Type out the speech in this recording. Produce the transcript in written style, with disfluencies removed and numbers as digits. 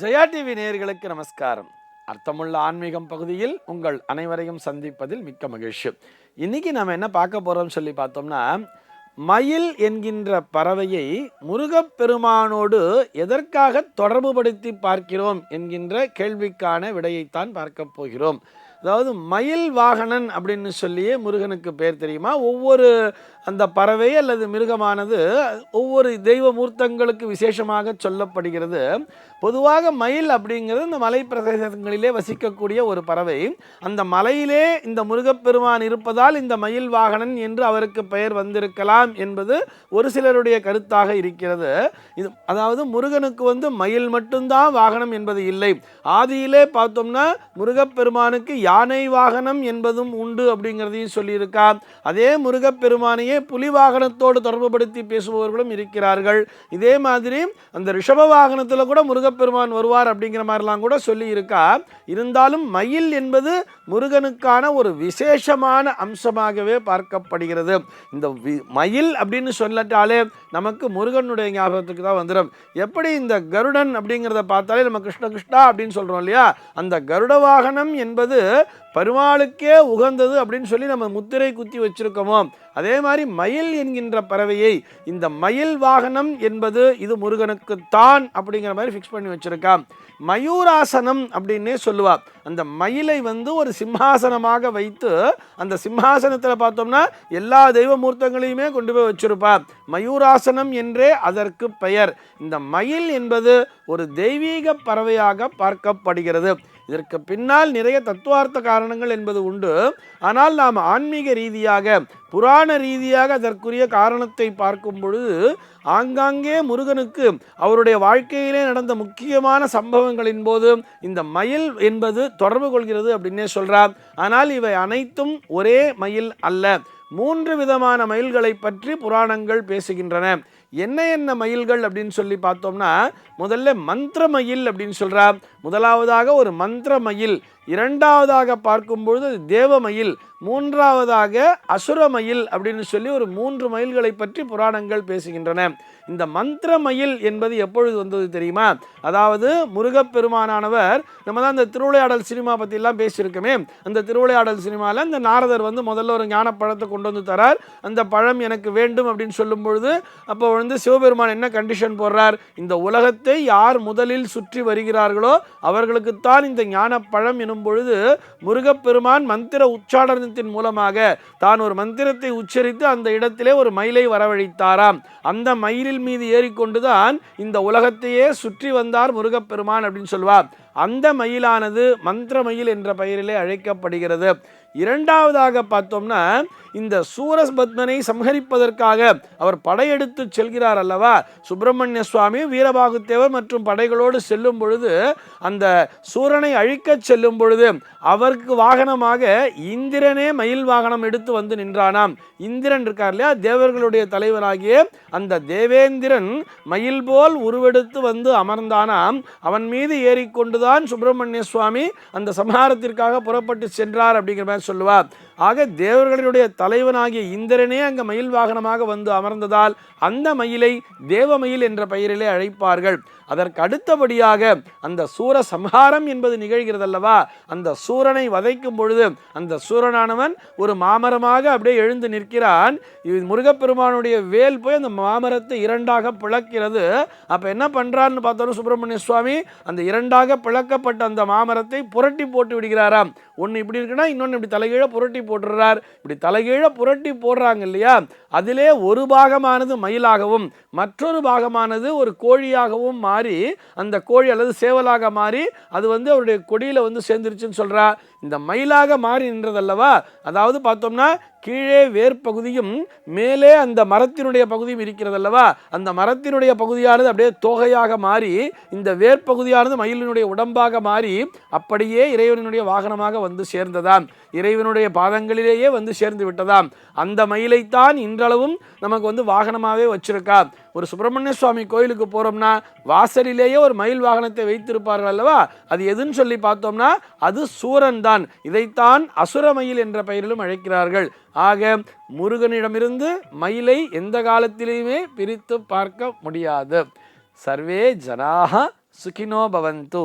Jaya TV நேயர்களுக்கு நமஸ்காரம். அர்த்தமுள்ள ஆன்மீகம் பகுதியில் உங்கள் அனைவரையும் சந்திப்பதில் மிக்க மகிழ்ச்சி. இன்னைக்கு நம்ம என்ன பார்க்க போறோம் சொல்லி பார்த்தோம்னா, மயில் என்கின்ற பறவையை முருகப்பெருமானோடு எதற்காக தொடர்புபடுத்தி பார்க்கிறோம் என்கின்ற கேள்விக்கான விடையைத்தான் பார்க்க போகிறோம். அதாவது மயில் வாகனன் அப்படின்னு சொல்லியே முருகனுக்கு பேர் தெரியுமா? ஒவ்வொரு அந்த பறவை அல்லது மிருகமானது ஒவ்வொரு தெய்வ மூர்த்தங்களுக்கு விசேஷமாக சொல்லப்படுகிறது. பொதுவாக மயில் அப்படிங்கிறது இந்த மலை பிரதேசங்களிலே வசிக்கக்கூடிய ஒரு பறவை. அந்த மலையிலே இந்த முருகப்பெருமான் இருப்பதால் இந்த மயில் வாகனன் என்று அவருக்கு பெயர் வந்திருக்கலாம் என்பது ஒரு சிலருடைய கருத்தாக இருக்கிறது. இது அதாவது முருகனுக்கு மயில் மட்டும்தான் வாகனம் என்பது இல்லை. ஆதியிலே பார்த்தோம்னா முருகப்பெருமானுக்கு யானை வாகனம் என்பதும் உண்டு அப்படிங்கிறதையும் சொல்லியிருக்கா. அதே முருகப்பெருமானையே புலி வாகனத்தோடு தொடர்புபடுத்தி பேசுபவர்களும் இருக்கிறார்கள். இதே மாதிரி அந்த ரிஷப வாகனத்தில் கூட முருகப்பெருமான் வருவார் அப்படிங்கிற மாதிரிலாம் கூட சொல்லி இருக்கா. இருந்தாலும் மயில் என்பது முருகனுக்கான ஒரு விசேஷமான அம்சமாகவே பார்க்கப்படுகிறது. இந்த மயில் அப்படின்னு சொல்லட்டாலே நமக்கு முருகனுடைய ஞாபகத்துக்கு தான் வந்துடும். எப்படி இந்த கருடன் அப்படிங்கிறத பார்த்தாலே நம்ம கிருஷ்ண கிருஷ்ணா அப்படின்னு சொல்றோம் இல்லையா? அந்த கருட வாகனம் என்பது பெருமாளுக்கே உகந்தது அப்படின்னு சொல்லி நம்ம முத்திரை குத்தி வச்சிருக்கோமோ, அதே மாதிரி மயில் என்கின்ற பறவையை இந்த மயில் வாகனம் என்பது இது முருகனுக்குத்தான் அப்படிங்கிற மாதிரி ஃபிக்ஸ் பண்ணி வச்சிருக்கான். மயூராசனம் அப்படின்னே சொல்லுவா. அந்த மயிலை ஒரு சிம்ஹாசனமாக வைத்து அந்த சிம்ஹாசனத்தில் பார்த்தோம்னா எல்லா தெய்வ மூர்த்தங்களையுமே கொண்டு போய் வச்சிருப்பா. மயூராசனம் என்றே அதற்கு பெயர். இந்த மயில் என்பது ஒரு தெய்வீக பறவையாக பார்க்கப்படுகிறது. இதற்கு பின்னால் நிறைய தத்துவார்த்த காரணங்கள் என்பது உண்டு. ஆனால் நாம் ஆன்மீக ரீதியாக புராண ரீதியாக அதற்குரிய காரணத்தை பார்க்கும் பொழுது ஆங்காங்கே முருகனுக்கு அவருடைய வாழ்க்கையிலே நடந்த முக்கியமான சம்பவங்களின் போது இந்த மயில் என்பது தொடர்பு கொள்கிறது அப்படின்னே சொல்றார். ஆனால் இவை அனைத்தும் ஒரே மயில் அல்ல. 3 விதமான மயில்களை பற்றி புராணங்கள் பேசுகின்றன. என்ன என்ன மயில்கள் அப்படின்னு சொல்லி பார்த்தோம்னா, முதல்ல மந்திர மயில் அப்படின்னு சொல்றார். முதலாவதாக ஒரு மந்திர மயில், இரண்டாவதாக பார்க்கும்பொழுது தேவமயில், மூன்றாவதாக அசுரமயில் அப்படின்னு சொல்லி ஒரு 3 மயில்களை பற்றி புராணங்கள் பேசுகின்றன. இந்த மந்திர மயில் என்பது எப்பொழுது வந்தது தெரியுமா? அதாவது முருகப்பெருமானானவர் நம்ம தான் இந்த திருவிளையாடல் சினிமா பற்றிலாம் பேசியிருக்கோமே. அந்த திருவிளையாடல் சினிமாவில் இந்த நாரதர் முதல்ல ஒரு ஞான பழத்தை கொண்டு வந்து தரார். அந்த பழம் எனக்கு வேண்டும் அப்படின்னு சொல்லும் பொழுது அப்போ சிவபெருமான் என்ன கண்டிஷன் போடுறார்? இந்த உலகத்தை யார் முதலில் சுற்றி வருகிறார்களோ அவர்களுக்குத்தான் இந்த ஞான பழம் எனும் பொழுது முருகப்பெருமான் மந்திர உச்சாடனத்தின் மூலமாக தான் ஒரு மந்திரத்தை உச்சரித்து அந்த இடத்திலே ஒரு மயிலை வரவழைத்தாராம். அந்த மயிலில் மீது ஏறிக்கொண்டுதான் இந்த உலகத்தையே சுற்றி வந்தார் முருகப்பெருமான் அப்படின்னு சொல்வார். அந்த மயிலானது மந்திர மயில் என்ற பெயரிலே அழைக்கப்படுகிறது. இரண்டாவதாக பார்த்தோம்னா, இந்த சூரபத்மனை சம்ஹரிப்பதற்காக அவர் படையெடுத்து செல்கிறார் அல்லவா? சுப்பிரமணிய சுவாமி வீரபாகுத்தேவர் மற்றும் படைகளோடு செல்லும் பொழுது அந்த சூரனை அழிக்க செல்லும் பொழுது அவருக்கு வாகனமாக இந்திரனே மயில் வாகனம் எடுத்து நின்றானாம். இந்திரன் இருக்கார் இல்லையா, தேவர்களுடைய தலைவராகிய அந்த தேவேந்திரன் மயில் போல் உருவெடுத்து அமர்ந்தானாம். அவன் மீது ஏறிக்கொண்டுதான் சுப்பிரமணிய சுவாமி அந்த சம்ஹாரத்திற்காக புறப்பட்டு சென்றார் அப்படிங்கிற மாதிரி சொல்லுவார். ஆக தேவர்களுடைய தலைவனாகிய இந்திரனே அங்க மயில் வாகனமாக அமர்ந்ததால் அந்த மயிலை தேவமயில் என்ற பெயரிலே அழைப்பார்கள். அதற்கு அடுத்தபடியாக அந்த சூர சம்ஹாரம் என்பது நிகழ்கிறது அல்லவா? அந்த சூரனை வதைக்கும் பொழுது அந்த சூரனானவன் ஒரு மாமரமாக அப்படியே எழுந்து நிற்கிறான். முருகப்பெருமானுடைய வேல் போய் அந்த மாமரத்தை இரண்டாக பிளக்கிறது. அப்ப என்ன பண்றான்னு பார்த்தோம் சுப்பிரமணிய சுவாமி, அந்த இரண்டாக பிளக்கப்பட்ட அந்த மாமரத்தை புரட்டி போட்டு விடுகிறாராம். ஒன்று இப்படி இருக்குன்னா இன்னொன்று இப்படி தலைகீழ புரட்டி போட்டுறார். இப்படி தலைகீழ புரட்டி போடுறாங்க இல்லையா, அதிலே ஒரு பாகமானது மயிலாகவும் மற்றொரு பாகமானது ஒரு கோழியாகவும் மாறி அந்த கோழி அல்லது சேவலாக மாறி அது அவருடைய கொடியில சேர்ந்துருச்சுன்னு சொல்றா. இந்த மயிலாக மாறி நின்றதல்லவா, அதாவது பார்த்தோம்னா கீழே வேர்பகுதியும் மேலே அந்த மரத்தினுடைய பகுதியும் இருக்கிறது அல்லவா, அந்த மரத்தினுடைய பகுதியானது அப்படியே தோகையாக மாறி இந்த வேர்பகுதியானது மயிலினுடைய உடம்பாக மாறி அப்படியே இறைவனுடைய வாகனமாக சேர்ந்ததாம். இறைவனுடைய பாதங்களிலேயே சேர்ந்து விட்டதாம். அந்த மயிலைத்தான் இன்றளவும் நமக்கு வாகனமாகவே வச்சிருக்கா. ஒரு சுப்பிரமணிய சுவாமி கோயிலுக்கு போறோம்னா வாசலிலேயே ஒரு மயில் வாகனத்தை வைத்திருப்பார்கள் அல்லவா, அது எதுன்னு சொல்லி பார்த்தோம்னா அது சூரன் தான். இதைத்தான் அசுர மயில் என்ற பெயரிலும் அழைக்கிறார்கள். ஆக முருகனிடமிருந்து மயிலை எந்த காலத்திலேயுமே பிரித்து பார்க்க முடியாது. சர்வே ஜனாக சுகினோ பவந்து.